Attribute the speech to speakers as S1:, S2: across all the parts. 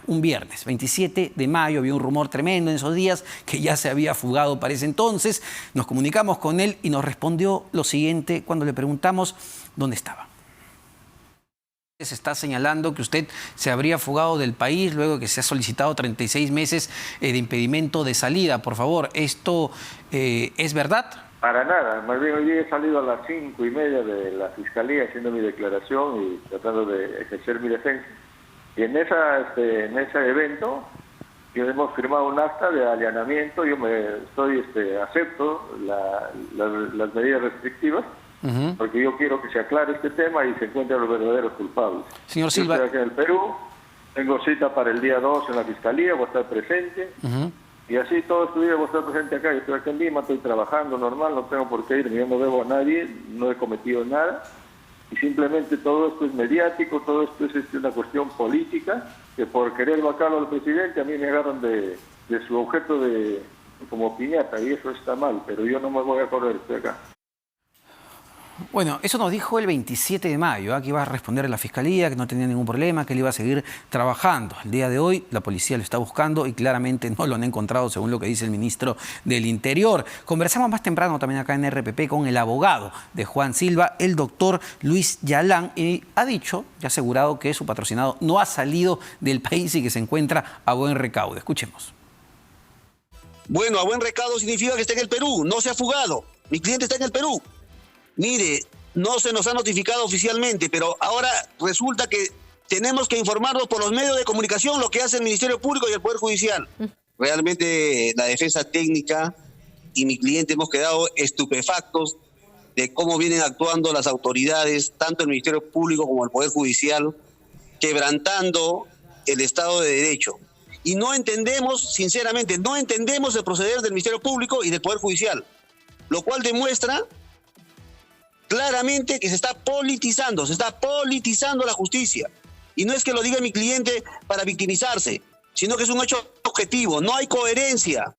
S1: Un viernes, 27 de mayo, había un rumor tremendo en esos días que ya se había fugado para ese entonces. Nos comunicamos con él y nos respondió lo siguiente cuando le preguntamos dónde estaba. Se está señalando que usted se habría fugado del país luego de que se ha solicitado 36 meses de impedimento de salida. Por favor, ¿esto es verdad?
S2: Para nada, más bien hoy día he salido a las 5:30 de la Fiscalía haciendo mi declaración y tratando de ejercer mi defensa. Y en ese evento hemos firmado un acta de allanamiento, acepto las medidas restrictivas, porque yo quiero que se aclare este tema y se encuentren los verdaderos culpables.
S1: Señor Silva.
S2: Yo estoy aquí en el Perú, tengo cita para el día 2 en la Fiscalía, voy a estar presente. Y así todo este día voy a estar presente acá. Yo estoy aquí en Lima, estoy trabajando normal, no tengo por qué ir, yo no debo a nadie, no he cometido nada. Y simplemente todo esto es mediático, todo esto es una cuestión política, que por querer vacarlo al presidente a mí me agarran de su objeto como piñata, y eso está mal, pero yo no me voy a correr, estoy acá.
S1: Bueno, eso nos dijo el 27 de mayo, que iba a responder a la Fiscalía, que no tenía ningún problema, que él iba a seguir trabajando. El día de hoy la policía lo está buscando y claramente no lo han encontrado, según lo que dice el ministro del Interior. Conversamos más temprano también acá en RPP con el abogado de Juan Silva, el doctor Luis Yalán, y ha dicho y ha asegurado que su patrocinado no ha salido del país y que se encuentra a buen recaudo. Escuchemos.
S3: Bueno, a buen recaudo significa que está en el Perú, no se ha fugado. Mi cliente está en el Perú. Mire, no se nos ha notificado oficialmente, pero ahora resulta que tenemos que informarnos por los medios de comunicación lo que hace el Ministerio Público y el Poder Judicial. Realmente la defensa técnica y mi cliente hemos quedado estupefactos de cómo vienen actuando las autoridades, tanto el Ministerio Público como el Poder Judicial, quebrantando el Estado de Derecho. Y no entendemos, sinceramente, no entendemos el proceder del Ministerio Público y del Poder Judicial, lo cual demuestra claramente que se está politizando la justicia. Y no es que lo diga mi cliente para victimizarse, sino que es un hecho objetivo, no hay coherencia.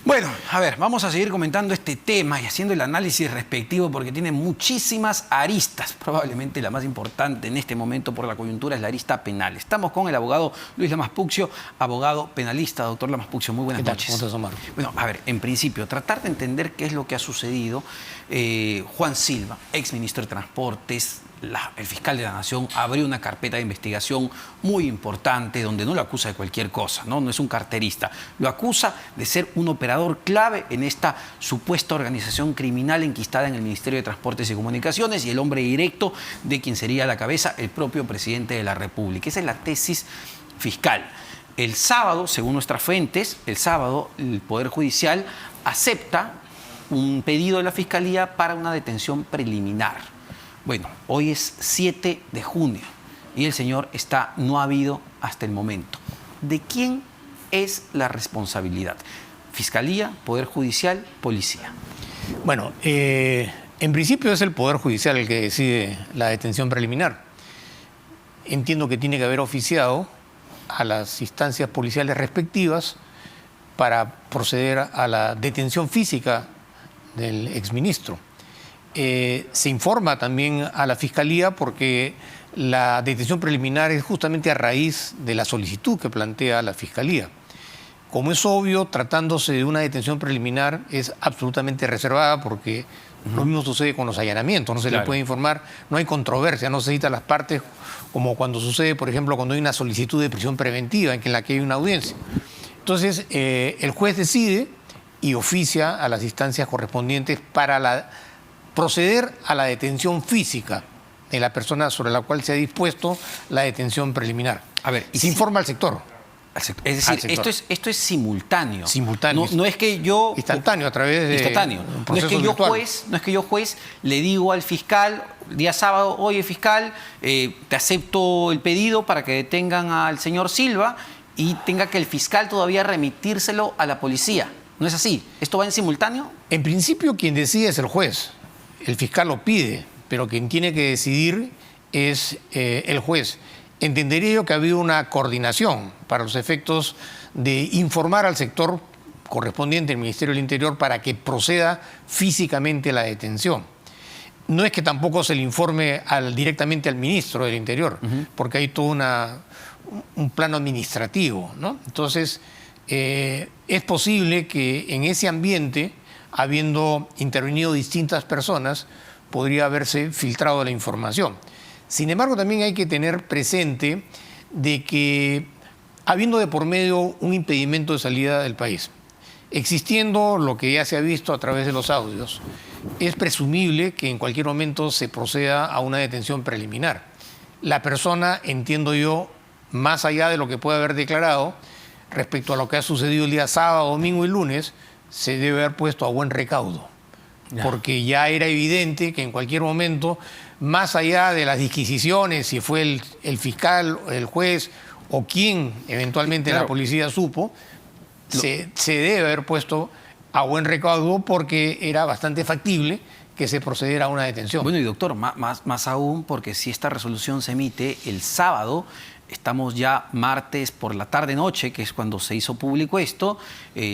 S1: Bueno, a ver, vamos a seguir comentando este tema y haciendo el análisis respectivo porque tiene muchísimas aristas. Probablemente la más importante en este momento por la coyuntura es la arista penal. Estamos con el abogado Luis Lamas Puccio, abogado penalista. Doctor Lamas Puccio, muy buenas noches.
S4: ¿Cómo estás, Omar?
S1: Bueno, a ver, en principio, tratar de entender qué es lo que ha sucedido. Juan Silva, exministro de Transportes, el fiscal de la Nación abrió una carpeta de investigación muy importante donde no lo acusa de cualquier cosa, no es un carterista, lo acusa de ser un operador clave en esta supuesta organización criminal enquistada en el Ministerio de Transportes y Comunicaciones y el hombre directo de quien sería la cabeza, el propio presidente de la República. Esa es la tesis fiscal. El sábado, según nuestras fuentes, el Poder Judicial acepta un pedido de la Fiscalía para una detención preliminar. Bueno, hoy es 7 de junio y el señor no ha habido hasta el momento. ¿De quién es la responsabilidad? ¿Fiscalía, Poder Judicial, Policía?
S4: Bueno, en principio es el Poder Judicial el que decide la detención preliminar. Entiendo que tiene que haber oficiado a las instancias policiales respectivas para proceder a la detención física del exministro. Se informa también a la Fiscalía porque la detención preliminar es justamente a raíz de la solicitud que plantea la Fiscalía. Como es obvio, tratándose de una detención preliminar es absolutamente reservada porque lo mismo sucede con los allanamientos, no se le puede informar, no hay controversia, no se cita las partes como cuando sucede, por ejemplo, cuando hay una solicitud de prisión preventiva en la que hay una audiencia. Entonces, el juez decide y oficia a las instancias correspondientes para proceder a la detención física de la persona sobre la cual se ha dispuesto la detención preliminar.
S1: A ver,
S4: se informa al sector.
S1: Es decir, esto es simultáneo.
S4: Simultáneo.
S1: No es que yo...
S4: Instantáneo, a través de un proceso virtual.
S1: No es que yo, juez, le digo al fiscal, día sábado, oye, fiscal, te acepto el pedido para que detengan al señor Silva y tenga que el fiscal todavía remitírselo a la policía. ¿No es así? ¿Esto va en simultáneo?
S4: En principio, quien decide es el juez. El fiscal lo pide, pero quien tiene que decidir es el juez. Entendería yo que ha habido una coordinación para los efectos de informar al sector correspondiente del Ministerio del Interior para que proceda físicamente la detención. no es que tampoco se le informe directamente al ministro del Interior, porque hay todo un plano administrativo, ¿no? Entonces, es posible que en ese ambiente, habiendo intervenido distintas personas, podría haberse filtrado la información. Sin embargo, también hay que tener presente de que, habiendo de por medio un impedimento de salida del país, existiendo lo que ya se ha visto a través de los audios, es presumible que en cualquier momento se proceda a una detención preliminar. La persona, entiendo yo, más allá de lo que puede haber declarado, respecto a lo que ha sucedido el día sábado, domingo y lunes, se debe haber puesto a buen recaudo. Porque ya era evidente que en cualquier momento, más allá de las disquisiciones, si fue el fiscal, el juez o quien eventualmente la policía supo, se debe haber puesto a buen recaudo porque era bastante factible que se procediera a una detención.
S1: Bueno, y doctor, más aún, porque si esta resolución se emite el sábado, estamos ya martes por la tarde-noche, que es cuando se hizo público esto,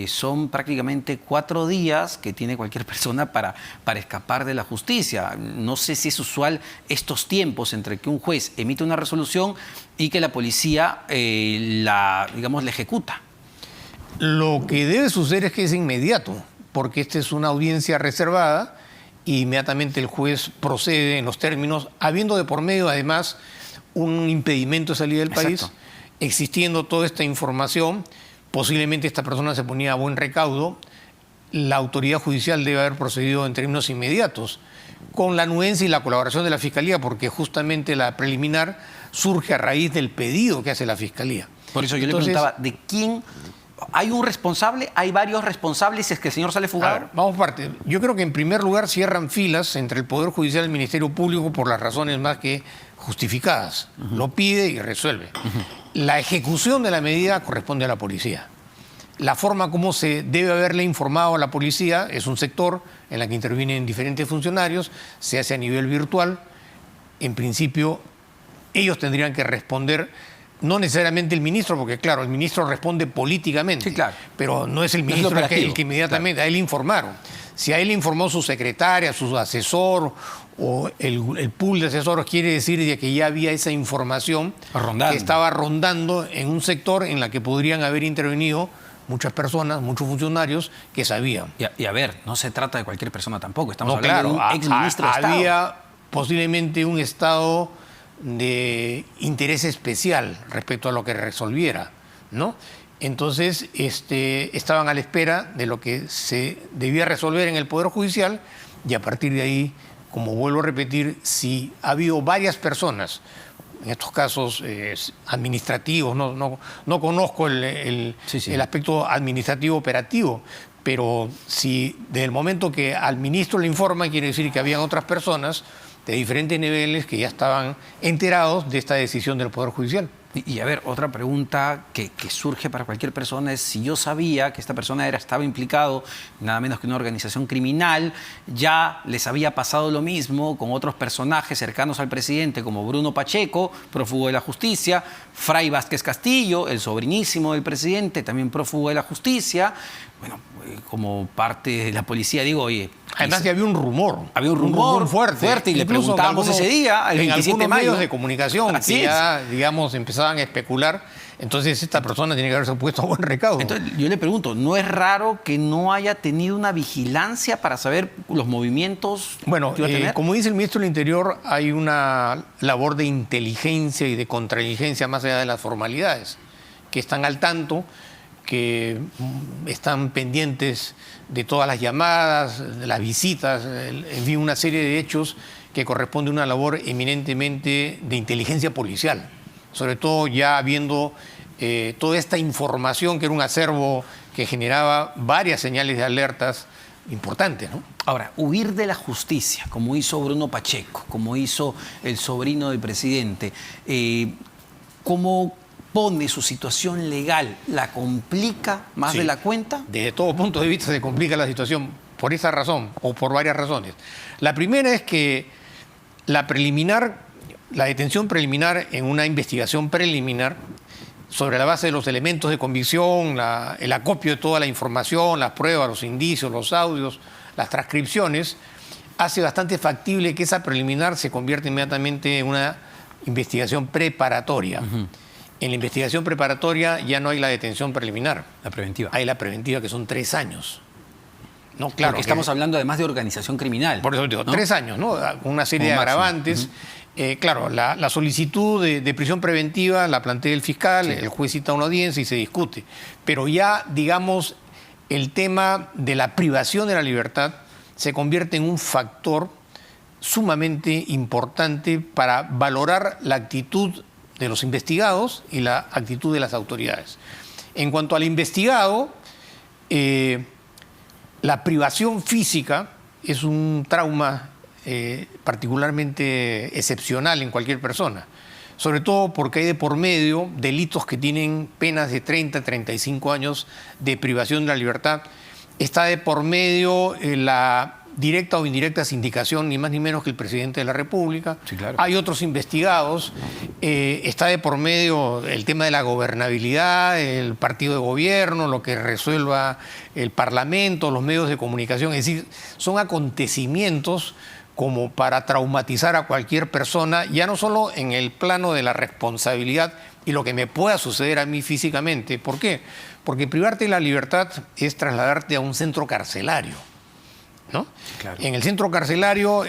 S1: son prácticamente 4 días que tiene cualquier persona para escapar de la justicia. No sé si es usual estos tiempos entre que un juez emite una resolución y que la policía la ejecuta.
S4: Lo que debe suceder es que es inmediato, porque esta es una audiencia reservada y inmediatamente el juez procede en los términos, habiendo de por medio además un impedimento de salida del país, existiendo toda esta información, posiblemente esta persona se ponía a buen recaudo, la autoridad judicial debe haber procedido en términos inmediatos, con la anuencia y la colaboración de la Fiscalía, porque justamente la preliminar surge a raíz del pedido que hace la Fiscalía.
S1: Por eso yo le preguntaba, ¿de quién? ¿Hay un responsable? ¿Hay varios responsables si es que el señor sale fugado?
S4: A ver, vamos por parte. Yo creo que en primer lugar cierran filas entre el Poder Judicial y el Ministerio Público por las razones más que justificadas. Lo pide y resuelve. La ejecución de la medida corresponde a la policía. La forma como se debe haberle informado a la policía es un sector en la que intervienen diferentes funcionarios, se hace a nivel virtual. En principio, ellos tendrían que responder. No necesariamente el ministro, porque claro, el ministro responde políticamente,
S1: sí, claro,
S4: pero no es el ministro el que inmediatamente, claro, a él le informaron. Si a él le informó su secretaria, su asesor o el pool de asesores, quiere decir de que ya había esa información que estaba rondando en un sector en la que podrían haber intervenido muchas personas, muchos funcionarios que sabían.
S1: Y a ver, no se trata de cualquier persona tampoco, estamos hablando de un exministro de Estado.
S4: Había posiblemente un Estado de interés especial respecto a lo que resolviera, ¿no? Entonces, estaban a la espera de lo que se debía resolver en el Poder Judicial y a partir de ahí, como vuelvo a repetir, si ha habido varias personas, en estos casos administrativos, no conozco el aspecto administrativo operativo, pero si desde el momento que al ministro le informan, quiere decir que habían otras personas de diferentes niveles que ya estaban enterados de esta decisión del Poder Judicial.
S1: Y a ver, otra pregunta que surge para cualquier persona es si yo sabía que esta persona estaba implicado nada menos que una organización criminal, ya les había pasado lo mismo con otros personajes cercanos al presidente como Bruno Pacheco, prófugo de la justicia, Fray Vázquez Castillo, el sobrinísimo del presidente, también prófugo de la justicia. Bueno, como parte de la policía digo, oye...
S4: Además que había un rumor.
S1: Había un rumor
S4: fuerte.
S1: Y le preguntábamos ese día, el 27 de mayo.
S4: Medios de comunicación que ya, digamos, empezaban a especular. Entonces esta persona tiene que haberse puesto a buen recaudo.
S1: Entonces yo le pregunto, ¿no es raro que no haya tenido una vigilancia para saber los movimientos que iba a tener?
S4: Como dice el ministro del Interior, hay una labor de inteligencia y de contrainteligencia más allá de las formalidades, que están al tanto, que están pendientes de todas las llamadas, de las visitas, en fin, una serie de hechos que corresponde a una labor eminentemente de inteligencia policial, sobre todo ya viendo toda esta información que era un acervo que generaba varias señales de alertas importantes, ¿no?
S1: Ahora, huir de la justicia, como hizo Bruno Pacheco, como hizo el sobrino del presidente, ¿cómo pone su situación legal? ¿La complica más de la cuenta?
S4: Desde todo punto de vista se complica la situación por esa razón o por varias razones. La primera es que la detención preliminar en una investigación preliminar sobre la base de los elementos de convicción, el acopio de toda la información, las pruebas, los indicios, los audios, las transcripciones, hace bastante factible que esa preliminar se convierta inmediatamente en una investigación preparatoria. En la investigación preparatoria ya no hay la detención preliminar.
S1: La preventiva.
S4: Hay la preventiva, que son 3 años. No, claro.
S1: Porque estamos hablando además de organización criminal.
S4: Por eso digo,
S1: ¿no?
S4: 3 años, ¿no? Una serie de
S1: Como máximo.
S4: agravantes. Claro, la solicitud de prisión preventiva la plantea el fiscal,
S1: Sí.
S4: el juez cita una audiencia y se discute. Pero ya, digamos, el tema de la privación de la libertad se convierte en un factor sumamente importante para valorar la actitud de los investigados y la actitud de las autoridades. En cuanto al investigado, la privación física es un trauma particularmente excepcional en cualquier persona, sobre todo porque hay de por medio delitos que tienen penas de 30, 35 años de privación de la libertad. Está de por medio la directa o indirecta sindicación, ni más ni menos que el presidente de la República.
S1: Sí, claro.
S4: Hay otros investigados. Está de por medio el tema de la gobernabilidad, el partido de gobierno, lo que resuelva el Parlamento, los medios de comunicación. Es decir, son acontecimientos como para traumatizar a cualquier persona, ya no solo en el plano de la responsabilidad y lo que me pueda suceder a mí físicamente. ¿Por qué? Porque privarte de la libertad es trasladarte a un centro carcelario, ¿no?
S1: Claro.
S4: En el centro carcelario,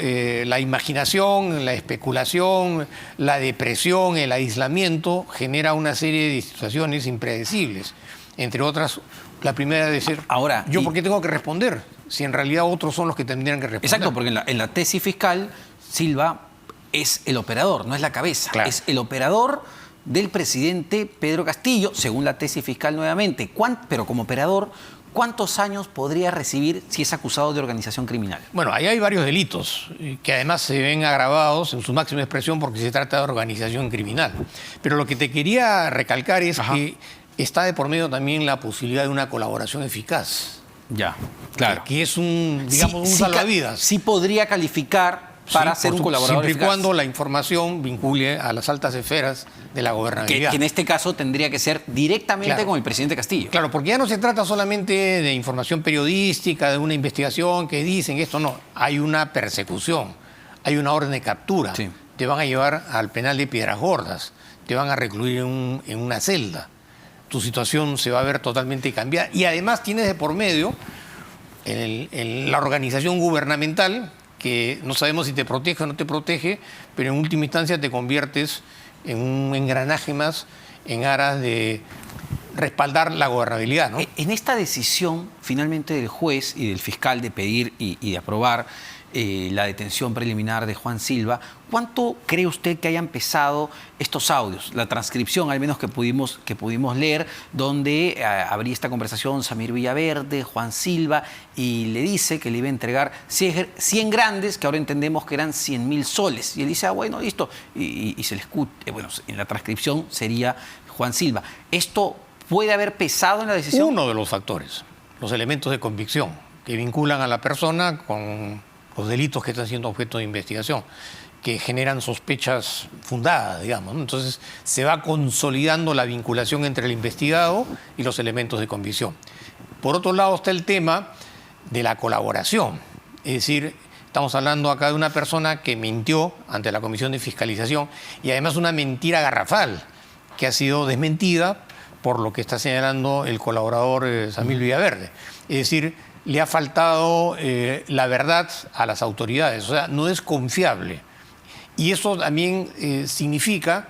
S4: la imaginación, la especulación, la depresión, el aislamiento genera una serie de situaciones impredecibles. Entre otras, la primera de decir,
S1: Ahora,
S4: ¿yo por qué tengo que responder? Si en realidad otros son los que tendrían que responder.
S1: Exacto, porque en la tesis fiscal, Silva es el operador, no es la cabeza.
S4: Claro.
S1: Es el operador del presidente Pedro Castillo, según la tesis fiscal nuevamente. Pero como operador, ¿cuántos años podría recibir si es acusado de organización criminal?
S4: Bueno, ahí hay varios delitos que además se ven agravados en su máxima expresión porque se trata de organización criminal. Pero lo que te quería recalcar es que está de por medio también la posibilidad de una colaboración eficaz.
S1: Ya, claro.
S4: Que es un, digamos, un salvavidas.
S1: Sí podría calificar para
S4: Sí,
S1: ser un colaborador
S4: siempre y
S1: eficaz.
S4: cuando la información vincule a las altas esferas de la
S1: que
S4: gobernabilidad.
S1: en este caso tendría que ser directamente
S4: Claro.
S1: con el presidente Castillo.
S4: Claro, porque ya no se trata solamente de información periodística, de una investigación que dicen esto, no. Hay una persecución, hay una orden de captura.
S1: Sí.
S4: Te van a llevar al penal de Piedras Gordas, te van a recluir en una celda. Tu situación se va a ver totalmente cambiada. Y además tienes de por medio la organización gubernamental, que no sabemos si te protege o no te protege, pero en última instancia te conviertes en un engranaje más en aras de respaldar la gobernabilidad, ¿no?
S1: En esta decisión, finalmente, del juez y del fiscal de pedir y de aprobar la detención preliminar de Juan Silva, ¿cuánto cree usted que hayan pesado estos audios? La transcripción, al menos que pudimos leer, donde habría esta conversación Samir Villaverde, Juan Silva, y le dice que le iba a entregar 100 grandes, que ahora entendemos que eran 100.000 soles. Y él dice, bueno, listo. Y se le escucha, bueno, en la transcripción sería Juan Silva. ¿Esto puede haber pesado en la decisión?
S4: Uno de los factores, los elementos de convicción que vinculan a la persona con los delitos que están siendo objeto de investigación, que generan sospechas fundadas, digamos, ¿no? Entonces se va consolidando la vinculación entre el investigado y los elementos de convicción. Por otro lado está el tema de la colaboración, es decir, estamos hablando acá de una persona que mintió ante la Comisión de Fiscalización y además una mentira garrafal que ha sido desmentida por lo que está señalando el colaborador Samir Villaverde. Es decir, le ha faltado la verdad a las autoridades, o sea, no es confiable. Y eso también significa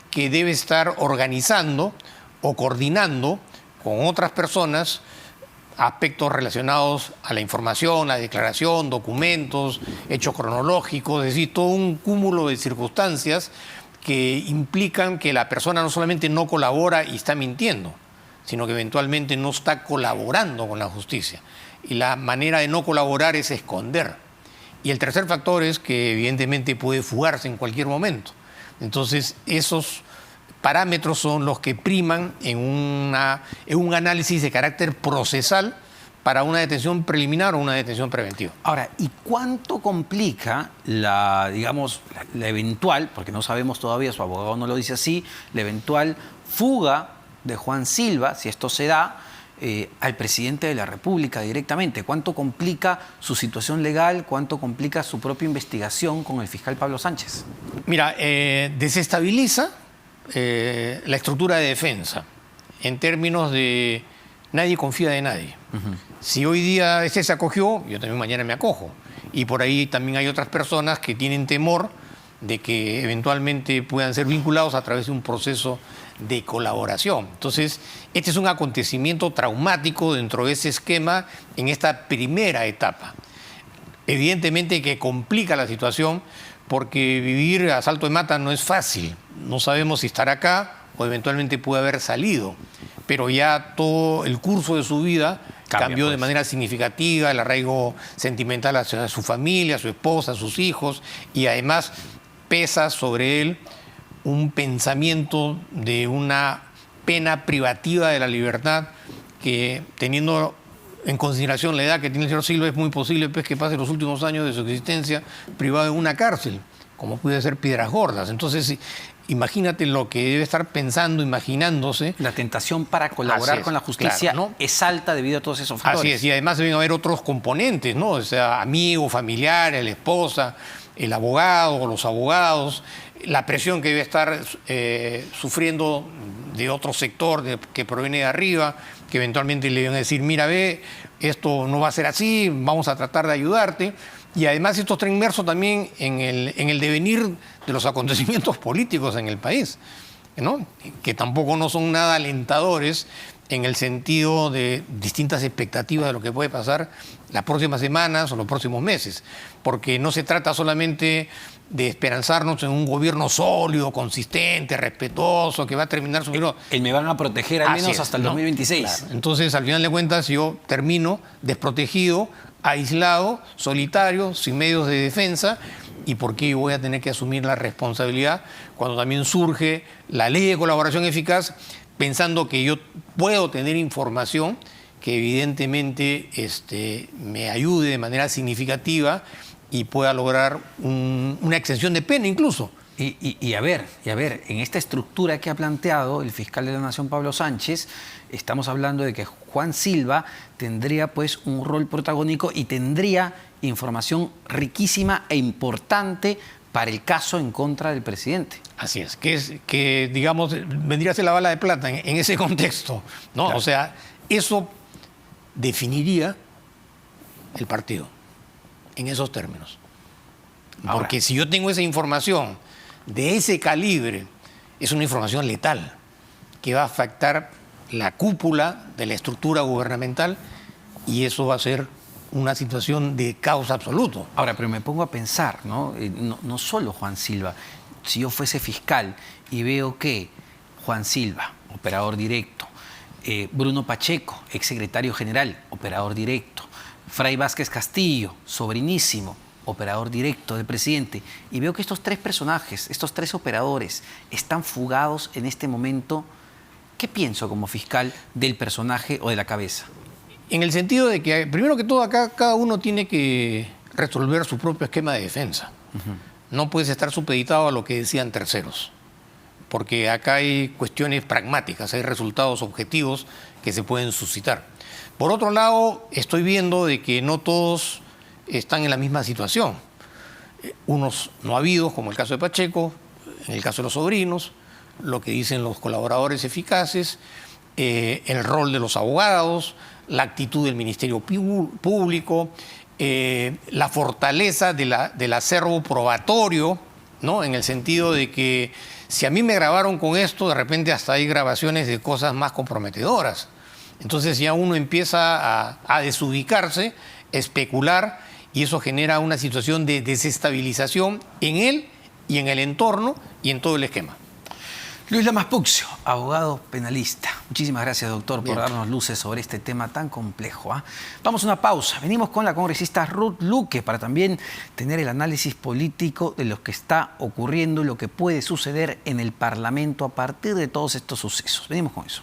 S4: que debe estar organizando o coordinando con otras personas aspectos relacionados a la información, la declaración, documentos, hechos cronológicos, es decir, todo un cúmulo de circunstancias que implican que la persona no solamente no colabora y está mintiendo, sino que eventualmente no está colaborando con la justicia. Y la manera de no colaborar es esconder. Y el tercer factor es que evidentemente puede fugarse en cualquier momento. Entonces, esos parámetros son los que priman en un análisis de carácter procesal para una detención preliminar o una detención preventiva.
S1: Ahora, ¿y cuánto complica la eventual, porque no sabemos todavía, su abogado no lo dice así, la eventual fuga de Juan Silva, si esto se da, al presidente de la República directamente? ¿Cuánto complica su situación legal? ¿Cuánto complica su propia investigación con el fiscal Pablo Sánchez?
S4: Mira, desestabiliza la estructura de defensa en términos de nadie confía de nadie. Si hoy día este se acogió, yo también mañana me acojo. Y por ahí también hay otras personas que tienen temor de que eventualmente puedan ser vinculados a través de un proceso de colaboración. Entonces, este es un acontecimiento traumático dentro de ese esquema en esta primera etapa. Evidentemente que complica la situación porque vivir a salto de mata no es fácil. No sabemos si estará acá o eventualmente puede haber salido. Pero ya todo el curso de su vida cambió de manera significativa, el arraigo sentimental hacia su familia, su esposa, sus hijos, y además pesa sobre él un pensamiento de una pena privativa de la libertad que, teniendo en consideración la edad que tiene el señor Silva, es muy posible pues, que pase los últimos años de su existencia privado en una cárcel, como puede ser Piedras Gordas. Entonces, imagínate lo que debe estar pensando, imaginándose.
S1: La tentación para colaborar con la justicia,
S4: claro, ¿no?
S1: Es alta debido a todos esos factores.
S4: Así es, y además deben haber otros componentes, ¿no? O sea, amigos, familiares, la esposa, el abogado, los abogados, la presión que debe estar sufriendo de otro sector que proviene de arriba, que eventualmente le van a decir, mira, ve, esto no va a ser así, vamos a tratar de ayudarte. Y además esto está inmerso también en el devenir de los acontecimientos políticos en el país, ¿no? Que tampoco no son nada alentadores en el sentido de distintas expectativas de lo que puede pasar las próximas semanas o los próximos meses, porque no se trata solamente de esperanzarnos en un gobierno sólido, consistente, respetuoso, que va a terminar su gobierno.
S1: Me van a proteger al menos hasta el 2026.
S4: Claro. Entonces, al final de cuentas, yo termino desprotegido, aislado, solitario, sin medios de defensa. ¿Y por qué voy a tener que asumir la responsabilidad cuando también surge la ley de colaboración eficaz, pensando que yo puedo tener información que evidentemente me ayude de manera significativa y pueda lograr una exención de pena incluso?
S1: Y a ver, en esta estructura que ha planteado el fiscal de la Nación, Pablo Sánchez, estamos hablando de que Juan Silva tendría pues un rol protagónico y tendría información riquísima e importante para el caso en contra del presidente.
S4: Así es, que digamos, vendría a ser la bala de plata en ese contexto, ¿no? Claro. O sea, eso definiría el partido en esos términos. Ahora, porque si yo tengo esa información de ese calibre, es una información letal que va a afectar la cúpula de la estructura gubernamental y eso va a ser una situación de caos absoluto.
S1: Ahora, pero me pongo a pensar, ¿no? No solo Juan Silva. Si yo fuese fiscal y veo que Juan Silva, operador directo, Bruno Pacheco, exsecretario general, operador directo, Fray Vázquez Castillo, sobrinísimo, operador directo del presidente, y veo que estos tres personajes, estos tres operadores, están fugados en este momento, ¿qué pienso como fiscal del personaje o de la cabeza?
S4: En el sentido de que, primero que todo, acá cada uno tiene que resolver su propio esquema de defensa. No puedes estar supeditado a lo que decían terceros, porque acá hay cuestiones pragmáticas, hay resultados objetivos que se pueden suscitar. Por otro lado, estoy viendo de que no todos están en la misma situación. Unos no habidos, como el caso de Pacheco, en el caso de los sobrinos, lo que dicen los colaboradores eficaces, el rol de los abogados, la actitud del Ministerio Público, la fortaleza del acervo probatorio, ¿no? En el sentido de que si a mí me grabaron con esto, de repente hasta hay grabaciones de cosas más comprometedoras. Entonces ya uno empieza a desubicarse, especular, y eso genera una situación de desestabilización en él y en el entorno y en todo el esquema.
S1: Luis Lamas Puccio, abogado penalista. Muchísimas gracias, doctor, por darnos luces sobre este tema tan complejo. Vamos a una pausa. Venimos con la congresista Ruth Luque para también tener el análisis político de lo que está ocurriendo y lo que puede suceder en el Parlamento a partir de todos estos sucesos. Venimos con eso.